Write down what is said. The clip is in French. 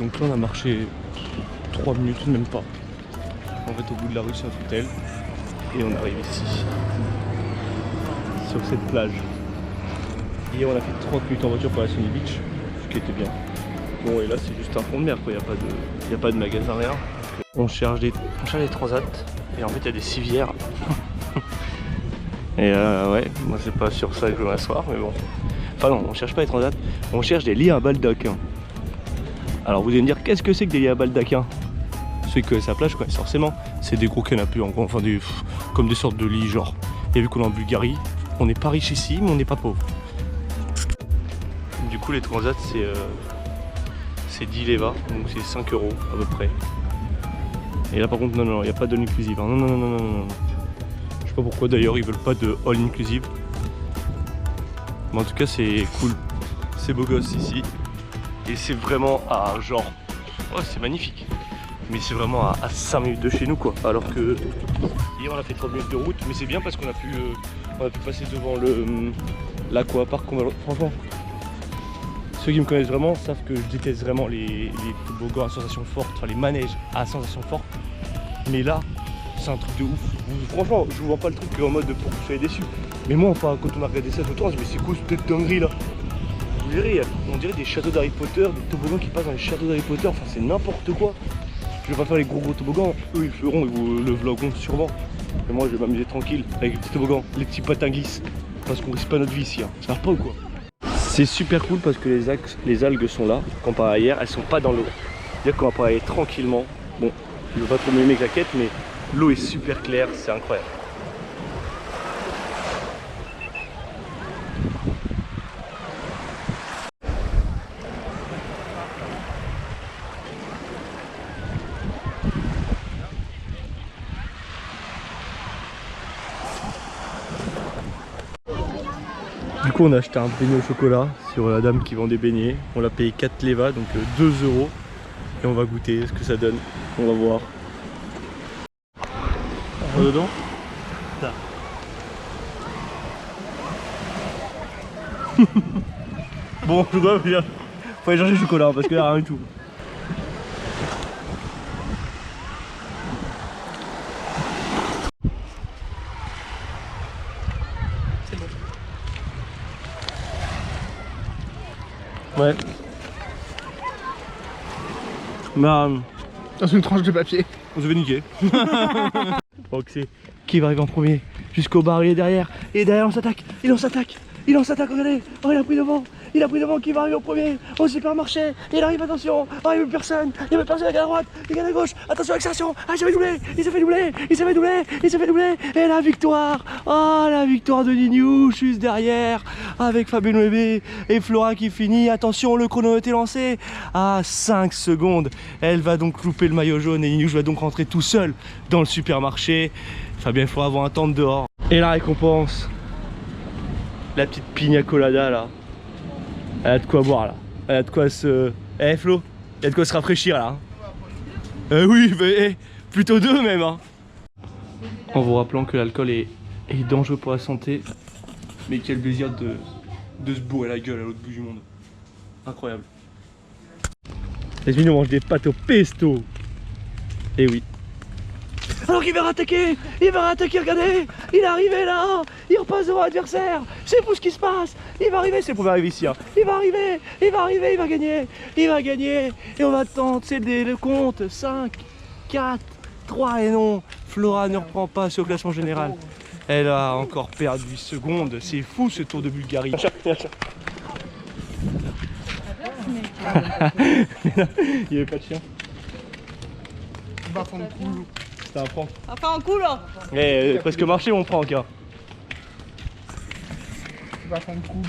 Donc là on a marché 3 minutes, même pas. En fait au bout de la rue c'est un hôtel. Et on arrive ici. Sur cette plage. Hier on a fait 30 minutes en voiture pour la Sunny Beach. Ce qui était bien. Bon et là c'est juste un fond de mer quoi, il n'y a pas de magasin, rien. On cherche des transats. Et en fait il y a des civières. Et ouais, moi c'est pas sur ça que je veux m'asseoir, mais bon. Enfin non, on cherche pas les transats, on cherche des lits à baldaquin. Alors vous allez me dire, qu'est-ce que c'est que des lits à baldaquin? C'est que sa plage quoi, forcément. C'est des gros canapés, en gros, enfin comme des sortes de lits genre. Et vu qu'on est en Bulgarie, on n'est pas riche ici, mais on n'est pas pauvre. Du coup les transats c'est 10 leva, donc c'est 5 € à peu près. Et là par contre non, il n'y a pas de all inclusive. Hein. Non. Je sais pas pourquoi d'ailleurs ils veulent pas de all inclusive. Mais en tout cas c'est cool. C'est beau gosse ici. Et c'est vraiment à genre... Ouais c'est magnifique. Mais c'est vraiment à 5 minutes de chez nous quoi. Alors que hier on a fait 30 minutes de route. Mais c'est bien parce qu'on a pu passer devant l'aquapark. Franchement, ceux qui me connaissent vraiment savent que je déteste vraiment les toboggans à sensation forte. Enfin les manèges à sensation forte. Mais là c'est un truc de ouf. Franchement je vous vends pas le truc en mode pour que vous soyez déçus. Mais moi enfin quand on a regardé ça tout le temps, je me dis mais c'est quoi cette dinguerie là? Vous verrez, on dirait des châteaux d'Harry Potter, des toboggans qui passent dans les châteaux d'Harry Potter, enfin c'est n'importe quoi. Je vais pas faire les gros toboggans, eux ils feront, ils vous le vloggeront sûrement. Et moi je vais m'amuser tranquille avec les petits toboggans, les petits patins glissent. Parce qu'on risque pas notre vie ici, hein. Ça va pas ou quoi? C'est super cool parce que les algues sont là, comparé à hier, elles sont pas dans l'eau. C'est-à-dire qu'on va pouvoir aller tranquillement. Bon, je veux pas trop m'aimer avec la quête, mais l'eau est super claire, c'est incroyable. Du coup on a acheté un beignet au chocolat sur la dame qui vend des beignets. On l'a payé 4 leva, donc 2 €. Et on va goûter ce que ça donne. On va voir. On va dedans. Là. Bon, je dois bien. Faut aller chercher le chocolat parce qu'il n'y a rien du tout. Ouais. Bah, dans une tranche de papier. On se fait niquer. Donc c'est qui va arriver en premier jusqu'au bar, il est derrière. Et derrière on s'attaque, il en s'attaque, regardez. Oh il a pris devant, qui va arriver au premier au supermarché. Il arrive, attention, oh il n'y a plus personne, il y a personne, il y a à droite, il y a à gauche, attention accélération, ah il s'est fait doubler, et la victoire, oh la victoire de Niniou, juste derrière, avec Fabien Webé et Flora qui finit, attention le chrono est lancé, à 5 secondes, elle va donc louper le maillot jaune et Niniou va donc rentrer tout seul dans le supermarché. Fabien et Flora vont attendre dehors. Et la récompense, la petite pina colada là. Elle a de quoi boire là. Elle a de quoi se... Eh Flo, il y a de quoi se rafraîchir là. Oui, mais plutôt 2 même. Hein. En vous rappelant que l'alcool est dangereux pour la santé. Mais quel plaisir de se bourrer la gueule à l'autre bout du monde. Incroyable. Les on mange des pâtes au pesto. Et oui. Alors qu'il va rattaquer, regardez, il est arrivé là, il repasse devant l'adversaire, c'est fou ce qui se passe, il va arriver, c'est le premier arrivé ici, hein. Il va gagner, et on va attendre, c'est le compte, 5, 4, 3, et non, Flora ne reprend pas sur le classement général, elle a encore perdu 8 secondes, c'est fou ce Tour de Bulgarie. Il n'y avait pas de chien. Va fond de cool. C'était un prank. Enfin en cool hein. Eh, presque marché mon prank hein. Va fond de cool.